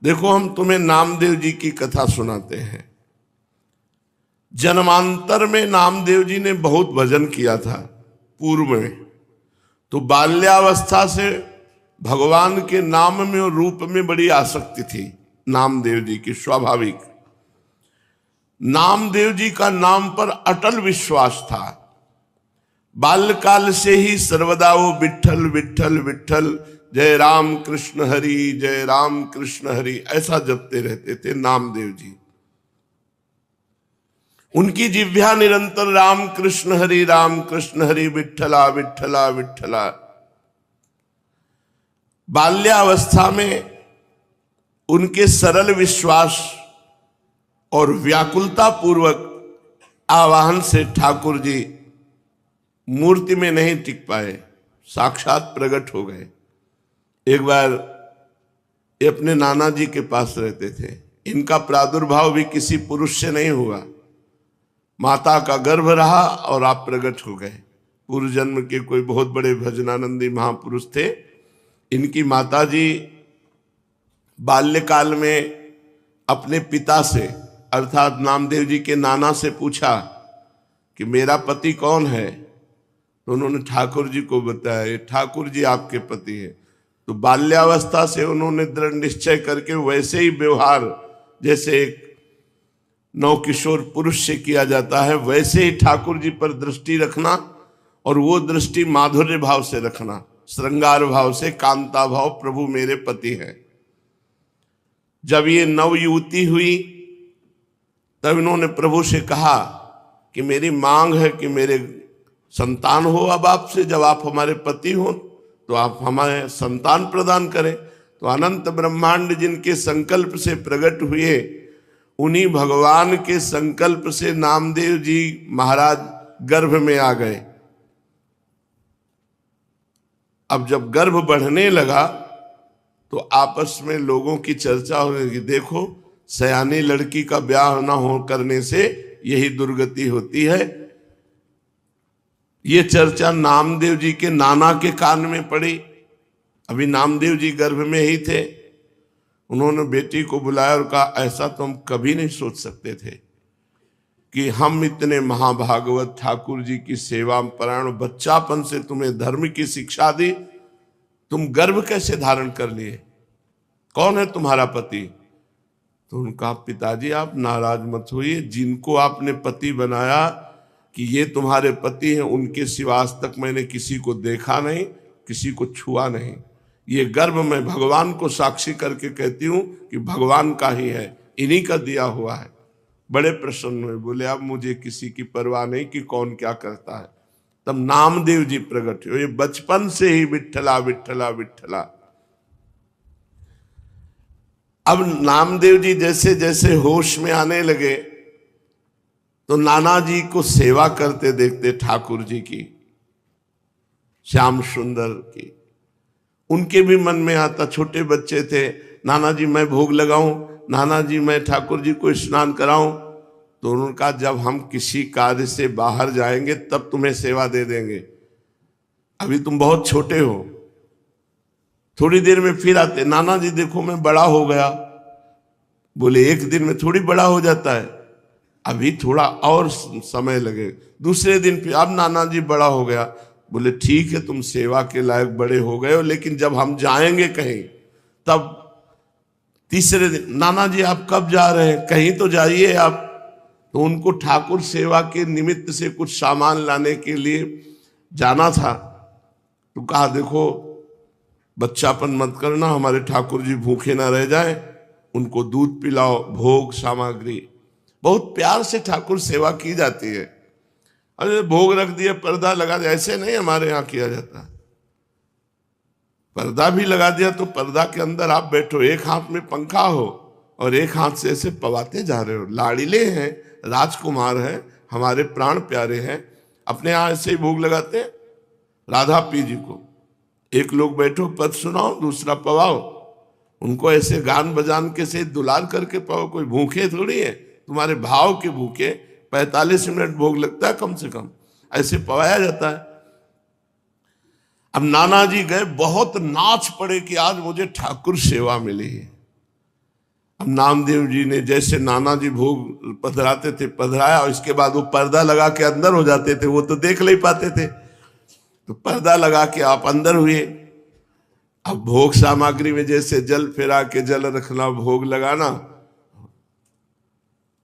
देखो, हम तुम्हें नामदेव जी की कथा सुनाते हैं। जन्मांतर में नामदेव जी ने बहुत भजन किया था पूर्व में, तो बाल्यावस्था से भगवान के नाम में और रूप में बड़ी आसक्ति थी नामदेव जी की, स्वाभाविक। नामदेव जी का नाम पर अटल विश्वास था। बाल्यकाल से ही सर्वदा वो विठ्ठल विठ्ठल विठ्ठल, जय राम कृष्ण हरि, जय राम कृष्ण हरि, ऐसा जपते रहते थे नामदेव जी। उनकी जिह्वा निरंतर राम कृष्ण हरि विठ्ठला विठ्ठला विठ्ठला। बाल्यावस्था में उनके सरल विश्वास और व्याकुलता पूर्वक आवाहन से ठाकुर जी मूर्ति में नहीं टिक पाए, साक्षात प्रकट हो गए। एक बार ये अपने नाना जी के पास रहते थे। इनका प्रादुर्भाव भी किसी पुरुष से नहीं हुआ, माता का गर्भ रहा और आप प्रकट हो गए। पूर्व जन्म के कोई बहुत बड़े भजनानंदी महापुरुष थे। इनकी माता जी बाल्यकाल में अपने पिता से अर्थात नामदेव जी के नाना से पूछा कि मेरा पति कौन है, तो उन्होंने ठाकुर जी को बताया, ठाकुर जी आपके पति हैं। तो बाल्यावस्था से उन्होंने दृढ़ निश्चय करके वैसे ही व्यवहार जैसे एक नवकिशोर पुरुष से किया जाता है, वैसे ही ठाकुर जी पर दृष्टि रखना, और वो दृष्टि माधुर्य भाव से रखना, श्रृंगार भाव से, कांता भाव, प्रभु मेरे पति हैं। जब ये नवयुवती हुई तब इन्होंने प्रभु से कहा कि मेरी मांग है कि मेरे संतान हो अब आपसे, जब आप हमारे पति हो तो आप हमारे संतान प्रदान करें। तो अनंत ब्रह्मांड जिनके संकल्प से प्रकट हुए, उन्हीं भगवान के संकल्प से नामदेव जी महाराज गर्भ में आ गए। अब जब गर्भ बढ़ने लगा तो आपस में लोगों की चर्चा हो रही, देखो सयानी लड़की का ब्याह न हो करने से यही दुर्गति होती है। ये चर्चा नामदेव जी के नाना के कान में पड़ी। अभी नामदेव जी गर्भ में ही थे। उन्होंने बेटी को बुलाया और कहा, ऐसा तो हम कभी नहीं सोच सकते थे कि हम इतने महाभागवत ठाकुर जी की सेवा परायण, बच्चापन से तुम्हें धर्म की शिक्षा दी, तुम गर्भ कैसे धारण कर लिए, कौन है तुम्हारा पति? तो उनका, पिताजी आप नाराज मत होइए, जिनको आपने पति बनाया कि ये तुम्हारे पति हैं, उनके सिवा आज तक मैंने किसी को देखा नहीं, किसी को छुआ नहीं। ये गर्भ मैं भगवान को साक्षी करके कहती हूँ कि भगवान का ही है, इन्हीं का दिया हुआ है। बड़े प्रसन्न हुए, बोले अब मुझे किसी की परवाह नहीं कि कौन क्या करता है। तब नामदेव जी प्रकट हुए, बचपन से ही विठ्ठला विठ्ठला विठ्ठला। अब नामदेव जी जैसे जैसे होश में आने लगे तो नाना जी को सेवा करते देखते ठाकुर जी की, श्याम सुंदर की, उनके भी मन में आता। छोटे बच्चे थे, नाना जी मैं भोग लगाऊं, नाना जी मैं ठाकुर जी को स्नान कराऊं। तो उन्होंने कहा, जब हम किसी कार्य से बाहर जाएंगे तब तुम्हें सेवा दे देंगे, अभी तुम बहुत छोटे हो। थोड़ी देर में फिर आते, नाना जी देखो मैं बड़ा हो गया। बोले एक दिन में थोड़ी बड़ा हो जाता है, अभी थोड़ा और समय लगे। दूसरे दिन फिर, अब नाना जी बड़ा हो गया। बोले ठीक है, तुम सेवा के लायक बड़े हो गए हो, लेकिन जब हम जाएंगे कहीं तब। तीसरे दिन, नाना जी आप कब जा रहे हैं, कहीं तो जाइए आप। तो उनको ठाकुर सेवा के निमित्त से कुछ सामान लाने के लिए जाना था। तो कहा, देखो बच्चापन मत करना, हमारे ठाकुर जी भूखे ना रह जाए, उनको दूध पिलाओ, भोग सामग्री। बहुत प्यार से ठाकुर सेवा की जाती है। अरे भोग रख दिया, पर्दा लगा दिया, ऐसे नहीं हमारे यहाँ किया जाता। पर्दा भी लगा दिया तो पर्दा के अंदर आप बैठो, एक हाथ में पंखा हो और एक हाथ से ऐसे पवाते जा रहे हो। लाड़िले हैं, राजकुमार हैं, हमारे प्राण प्यारे हैं, अपने यहाँ ऐसे ही भोग लगाते हैं राधा पी जी को। एक लोग बैठो पद सुनाओ, दूसरा पवाओ, उनको ऐसे गान बजान के से दुलार करके पाओ। कोई भूखे थोड़ी है, तुम्हारे भाव के भूखे। 45 मिनट भोग लगता है कम से कम, ऐसे पवाया जाता है। अब नाना जी गए, बहुत नाच पड़े कि आज मुझे ठाकुर सेवा मिली है। अब नामदेव जी ने जैसे नाना जी भोग पधराते थे पधराया, और इसके बाद वो पर्दा लगा के अंदर हो जाते थे, वो तो देख नहीं पाते थे, तो पर्दा लगा के आप अंदर हुए। अब भोग सामग्री में जैसे जल फेरा के जल रखना, भोग लगाना,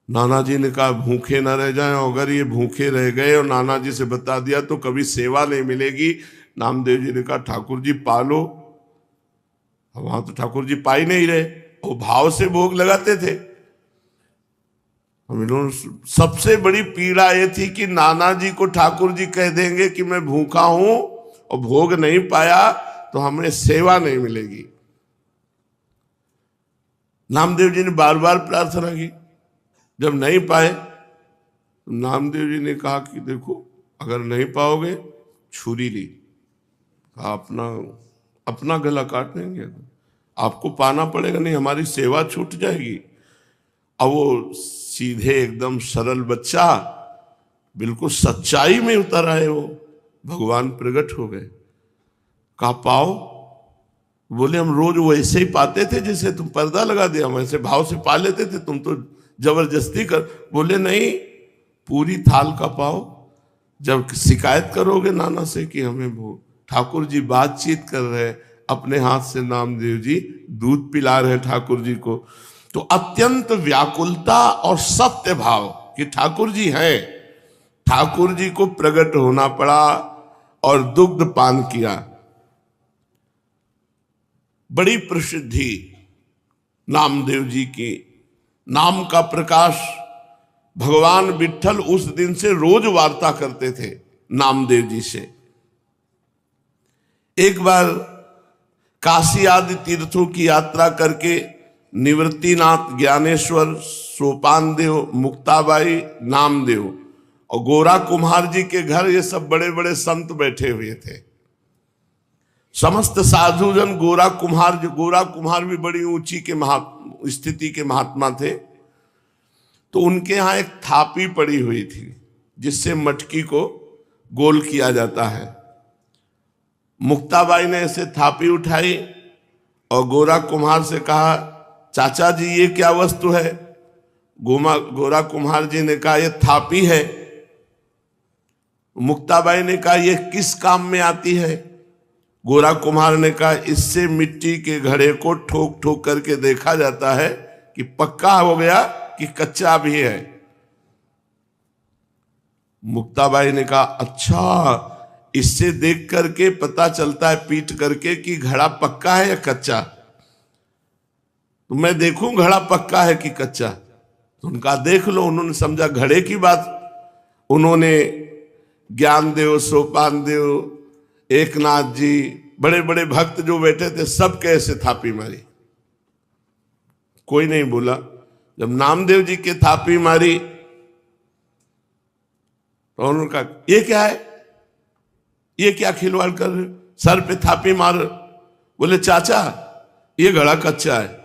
नाना जी ने कहा भूखे ना रह जाएं, अगर ये भूखे रह गए और नाना जी से बता दिया तो कभी सेवा नहीं मिलेगी। नामदेव जी ने कहा ठाकुर जी पालो। वहां तो ठाकुर जी पा ही नहीं रहे, वो भाव से भोग लगाते थे। हम लोग सबसे बड़ी पीड़ा ये थी कि नाना जी को ठाकुर जी कह देंगे कि मैं भूखा हूं और भोग नहीं पाया तो हमें सेवा नहीं मिलेगी। नामदेव जी ने बार बार प्रार्थना की, जब नहीं पाए तो नामदेव जी ने कहा कि देखो अगर नहीं पाओगे छुरी ली, अपना अपना गला काट देंगे, आपको पाना पड़ेगा, नहीं हमारी सेवा छूट जाएगी। अब वो सीधे एकदम सरल बच्चा बिल्कुल सच्चाई में उतर आए, वो भगवान प्रकट हो गए। कहा पाओ, बोले हम रोज वैसे ही पाते थे जैसे तुम पर्दा लगा दिया, हम ऐसे भाव से पा लेते थे, तुम तो जबरदस्ती कर। बोले नहीं, पूरी थाल का पाओ। जब शिकायत करोगे नाना से कि हमें वो ठाकुर जी बातचीत कर रहे हैं, अपने हाथ से नामदेव जी दूध पिला रहे ठाकुर जी को, तो अत्यंत व्याकुलता और सत्य भाव कि ठाकुर जी हैं, ठाकुर जी को प्रकट होना पड़ा और दुग्ध पान किया। बड़ी प्रसिद्धि नामदेव जी की, नाम का प्रकाश। भगवान विट्ठल उस दिन से रोज वार्ता करते थे नामदेव जी से। एक बार काशी आदि तीर्थों की यात्रा करके निवृत्तिनाथ, ज्ञानेश्वर, सोपानदेव, मुक्ताबाई, नामदेव और गोरा कुम्हार जी के घर ये सब बड़े बड़े संत बैठे हुए थे। समस्त साधुजन गोरा कुम्हार भी बड़ी ऊंची के स्थिति के महात्मा थे, तो उनके यहाँ एक थापी पड़ी हुई थी जिससे मटकी को गोल किया जाता है। मुक्ताबाई ने ऐसे थापी उठाई और गोरा कुम्हार से कहा चाचा जी ये क्या वस्तु है? गोरा कुम्हार जी ने कहा ये थापी है। मुक्ताबाई ने कहा ये किस काम में आती है? गोरा कुम्हार ने कहा इससे मिट्टी के घड़े को ठोक ठोक करके देखा जाता है कि पक्का हो गया कि कच्चा भी है। मुक्ताबाई ने कहा अच्छा, इससे देख करके पता चलता है पीट करके कि घड़ा पक्का है या कच्चा? तो मैं देखूं घड़ा पक्का है कि कच्चा? तो उनका देख लो। उन्होंने समझा घड़े की बात। उन्होंने ज्ञानदेव, सोपानदेव, एकनाथ जी, बड़े बड़े भक्त जो बैठे थे सब कैसे थापी मारी, कोई नहीं बोला। जब नामदेव जी के थापी मारी तो उन्होंने कहा ये क्या है, ये क्या खिलवाड़ कर रहे, सर पे थापी मार। बोले चाचा ये घड़ा कच्चा है।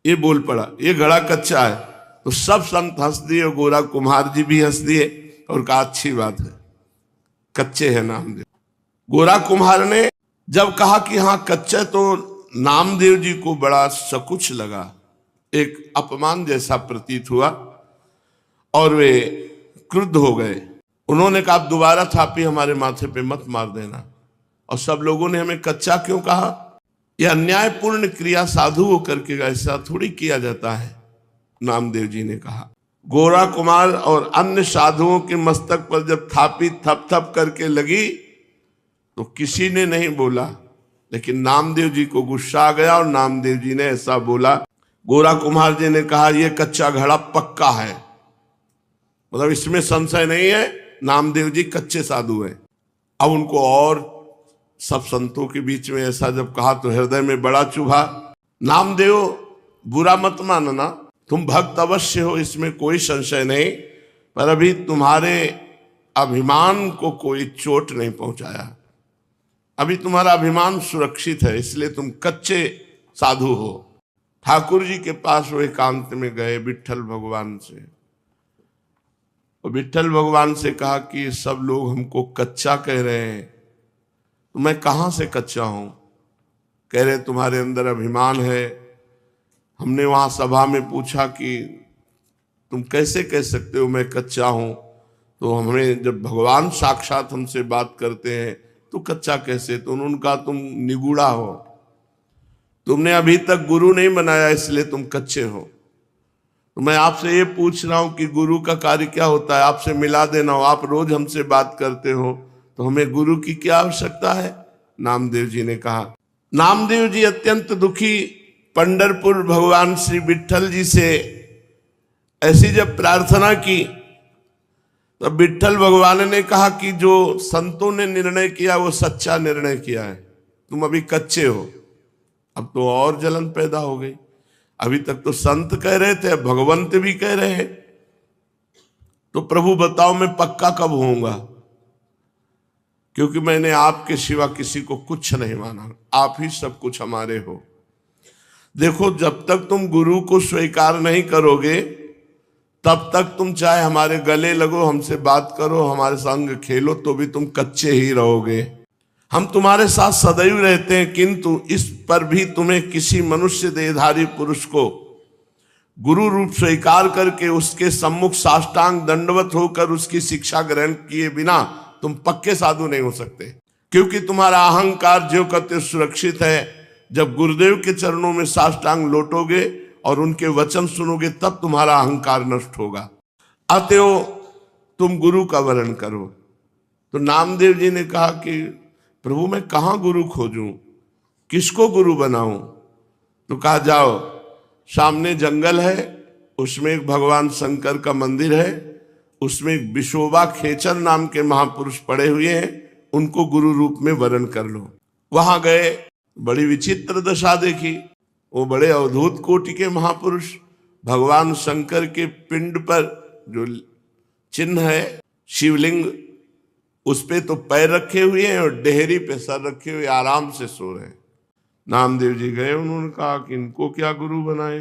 ये बोल पड़ा ये घड़ा कच्चा है। तो सब संत हंस दिए और गोरा कुम्हार जी भी हंस दिए और कहा अच्छी बात है, कच्चे है नामदेव। गोरा कुम्हार ने जब कहा कि हाँ कच्चा, तो नामदेव जी को बड़ा सकुच लगा, एक अपमान जैसा प्रतीत हुआ और वे क्रुद्ध हो गए। उन्होंने कहा आप दोबारा थापी हमारे माथे पे मत मार देना। और सब लोगों ने हमें कच्चा क्यों कहा? यह अन्यायपूर्ण क्रिया साधु को करके ऐसा थोड़ी किया जाता है, नामदेव जी ने कहा। गोरा कुमार और अन्य साधुओं के मस्तक पर जब थापी थप थप करके लगी तो किसी ने नहीं बोला, लेकिन नामदेव जी को गुस्सा आ गया और नामदेव जी ने ऐसा बोला। गोरा कुम्हार जी ने कहा यह कच्चा घड़ा पक्का है, मतलब इसमें संशय नहीं है, नामदेव जी कच्चे साधु हैं। अब उनको और सब संतों के बीच में ऐसा जब कहा तो हृदय में बड़ा चुभा। नामदेव बुरा मत मानना, तुम भक्त अवश्य हो, इसमें कोई संशय नहीं, पर अभी तुम्हारे अभिमान को कोई चोट नहीं पहुंचाया, अभी तुम्हारा अभिमान सुरक्षित है, इसलिए तुम कच्चे साधु हो। ठाकुर जी के पास वो एकांत में गए विट्ठल भगवान से, और विट्ठल भगवान से कहा कि सब लोग हमको कच्चा कह रहे हैं, तो मैं कहाँ से कच्चा हूं? कह रहे तुम्हारे अंदर अभिमान है, हमने वहां सभा में पूछा कि तुम कैसे कह सकते हो मैं कच्चा हूं, तो हमें जब भगवान साक्षात हमसे बात करते हैं तो कच्चा कैसे, तो उन्होंने कहा तुम निगूढ़ा हो, तुमने अभी तक गुरु नहीं बनाया इसलिए तुम कच्चे हो। तो मैं आपसे ये पूछ रहा हूं कि गुरु का कार्य क्या होता है, आपसे मिला देना हो, आप रोज हमसे बात करते हो तो हमें गुरु की क्या आवश्यकता है। नामदेव जी ने कहा, नामदेव जी अत्यंत दुखी पंढरपुर भगवान श्री विट्ठल जी से ऐसी जब प्रार्थना की तो विट्ठल भगवान ने कहा कि जो संतों ने निर्णय किया वो सच्चा निर्णय किया है, तुम अभी कच्चे हो। अब तो और जलन पैदा हो गई, अभी तक तो संत कह रहे थे, भगवंत भी कह रहे हैं, तो प्रभु बताओ मैं पक्का कब होऊंगा, क्योंकि मैंने आपके सिवा किसी को कुछ नहीं माना, आप ही सब कुछ हमारे हो। देखो जब तक तुम गुरु को स्वीकार नहीं करोगे तब तक तुम चाहे हमारे गले लगो, हमसे बात करो, हमारे संग खेलो, तो भी तुम कच्चे ही रहोगे। हम तुम्हारे साथ सदैव रहते हैं, किंतु इस पर भी तुम्हें किसी मनुष्य देहधारी पुरुष को गुरु रूप स्वीकार करके उसके सम्मुख साष्टांग दंडवत होकर उसकी शिक्षा ग्रहण किए बिना तुम पक्के साधु नहीं हो सकते, क्योंकि तुम्हारा अहंकार ज्यों का त्यों सुरक्षित है। जब गुरुदेव के चरणों में साष्टांग लोटोगे और उनके वचन सुनोगे तब तुम्हारा अहंकार नष्ट होगा। अतएव तुम गुरु का वर्ण करो। तो नामदेव जी ने कहा कि प्रभु मैं कहाँ गुरु खोजूं, किसको गुरु बनाऊं। तो कहा जाओ, सामने जंगल है, उसमें एक भगवान शंकर का मंदिर है, उसमें एक विशोबा खेचर नाम के महापुरुष पड़े हुए हैं, उनको गुरु रूप में वर्ण कर लो। वहां गए, बड़ी विचित्र दशा देखी। वो बड़े अवधूत कोटि के महापुरुष, भगवान शंकर के पिंड पर जो चिन्ह है शिवलिंग, उस पे तो पैर रखे हुए हैं और डेहरी पे सर रखे हुए आराम से सो रहे हैं। नामदेव जी गए, उन्होंने कहा कि इनको क्या गुरु बनाए,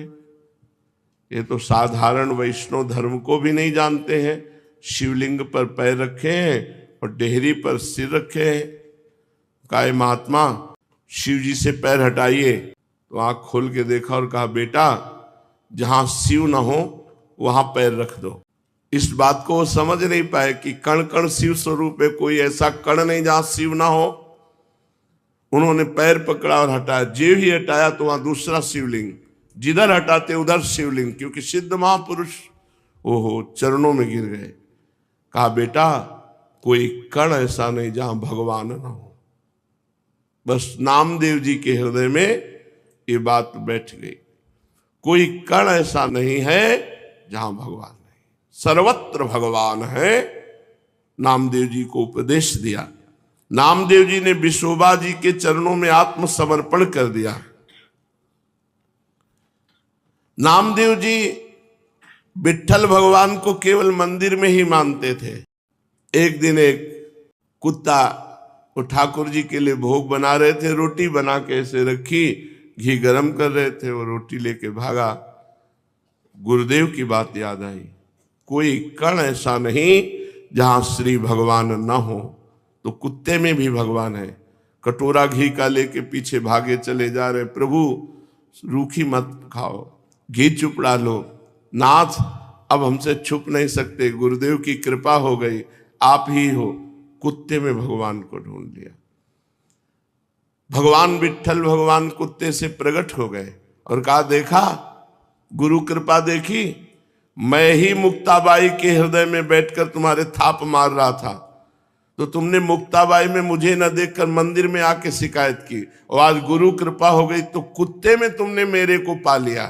ये तो साधारण वैष्णव धर्म को भी नहीं जानते हैं, शिवलिंग पर पैर रखे हैं और डेहरी पर सिर रखे हैं। कहा महात्मा शिव जी से पैर हटाइए। तो आंख खोल के देखा और कहा बेटा जहां शिव ना हो वहां पैर रख दो। इस बात को वो समझ नहीं पाए कि कण कण शिव स्वरूप है, कोई ऐसा कण नहीं जहां शिव ना हो। उन्होंने पैर पकड़ा और हटाया, जे ही हटाया तो वहां दूसरा शिवलिंग, जिधर हटाते उधर शिवलिंग, क्योंकि सिद्ध महापुरुष ओहो चरणों में गिर गए। कहा बेटा कोई कण ऐसा नहीं जहां भगवान ना हो। बस नामदेव जी के हृदय में ये बात बैठ गई, कोई कण ऐसा नहीं है जहां भगवान नहीं, सर्वत्र भगवान है। नामदेव जी को उपदेश दिया। नामदेव जी ने विशोबा जी के चरणों में आत्मसमर्पण कर दिया। नामदेव जी विट्ठल भगवान को केवल मंदिर में ही मानते थे। एक दिन एक कुत्ता वो ठाकुर जी के लिए भोग बना रहे थे, रोटी बना के ऐसे रखी, घी गरम कर रहे थे, वो रोटी लेके भागा। गुरुदेव की बात याद आई, कोई कण ऐसा नहीं जहां श्री भगवान न हो। तो कुत्ते में भी भगवान है। कटोरा घी का लेके पीछे भागे चले जा रहे, प्रभु रूखी मत खाओ, घी चुपड़ा लो, नाथ अब हमसे छुप नहीं सकते, गुरुदेव की कृपा हो गई, आप ही हो। कुत्ते में भगवान को ढूंढ लिया। भगवान विट्ठल भगवान कुत्ते से प्रकट हो गए और कहा देखा गुरु कृपा देखी, मैं ही मुक्ताबाई के हृदय में बैठकर तुम्हारे थाप मार रहा था, तो तुमने मुक्ताबाई में मुझे न देखकर मंदिर में आके शिकायत की, और आज गुरु कृपा हो गई तो कुत्ते में तुमने मेरे को पा लिया,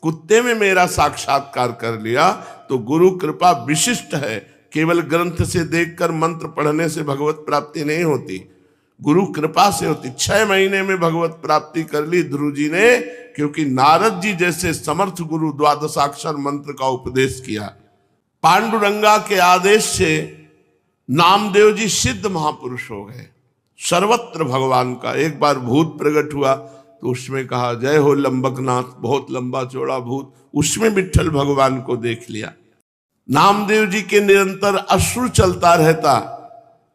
कुत्ते में मेरा साक्षात्कार कर लिया। तो गुरु कृपा विशिष्ट है, केवल ग्रंथ से देखकर मंत्र पढ़ने से भगवत प्राप्ति नहीं होती, गुरु कृपा से होती। 6 महीने में भगवत प्राप्ति कर ली ध्रुव जी ने, क्योंकि नारद जी जैसे समर्थ गुरु द्वादशाक्षर मंत्र का उपदेश किया। पांडुरंगा के आदेश से नामदेव जी सिद्ध महापुरुष हो गए, सर्वत्र भगवान का। एक बार भूत प्रकट हुआ तो उसमें कहा जय हो लंबकनाथ, बहुत लंबा चौड़ा भूत, उसमें विट्ठल भगवान को देख लिया। नामदेव जी के निरंतर अश्रु चलता रहता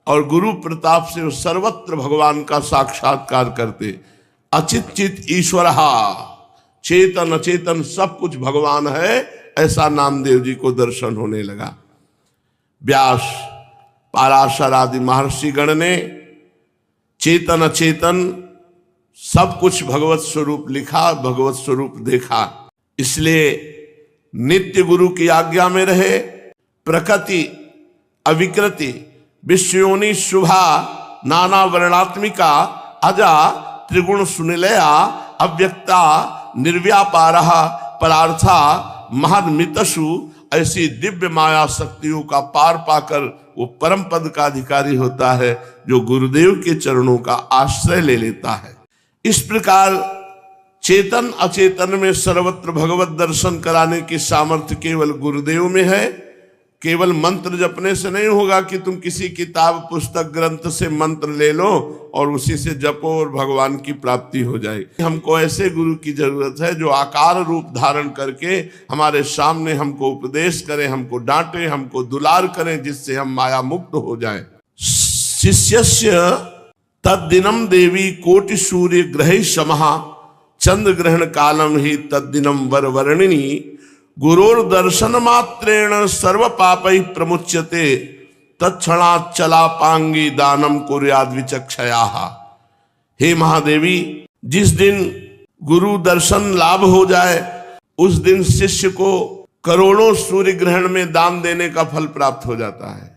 और गुरु प्रताप से वो सर्वत्र भगवान का साक्षात्कार करते। अचित चित ईश्वरहा चेतन अचेतन सब कुछ भगवान है, ऐसा नामदेव जी को दर्शन होने लगा। व्यास, पाराशर आदि महर्षि गण ने चेतन अचेतन सब कुछ भगवत स्वरूप लिखा, भगवत स्वरूप देखा। इसलिए नित्य गुरु की आज्ञा में रहे, प्रकृति अविकृति विश्वयोनि शुभा नाना वर्णात्मिका अजा त्रिगुण सुनिलया अव्यक्ता निर्व्यापारः परार्था महन्मितसु, ऐसी दिव्य माया शक्तियों का पार पाकर वो परम पद का अधिकारी होता है जो गुरुदेव के चरणों का आश्रय ले लेता है। इस प्रकार चेतन अचेतन में सर्वत्र भगवत दर्शन कराने की सामर्थ्य केवल गुरुदेव में है। केवल मंत्र जपने से नहीं होगा कि तुम किसी किताब पुस्तक ग्रंथ से मंत्र ले लो और उसी से जपो और भगवान की प्राप्ति हो जाए। हमको ऐसे गुरु की जरूरत है जो आकार रूप धारण करके हमारे सामने हमको उपदेश करें, हमको डांटे, हमको दुलार करें, जिससे हम माया मुक्त हो जाएं। शिष्यस्य तद्दिनम देवी कोटि सूर्य ग्रहे समः चंद्र ग्रहण कालम ही तद्दिनम वरवर्णिनी गुरोर दर्शन मात्रेण सर्व पापै प्रमुच्यते तत्क्षणात् चलापांगी दानम कुर्याद् विचक्षयाः। हे महादेवी, जिस दिन गुरु दर्शन लाभ हो जाए उस दिन शिष्य को करोड़ों सूर्य ग्रहण में दान देने का फल प्राप्त हो जाता है।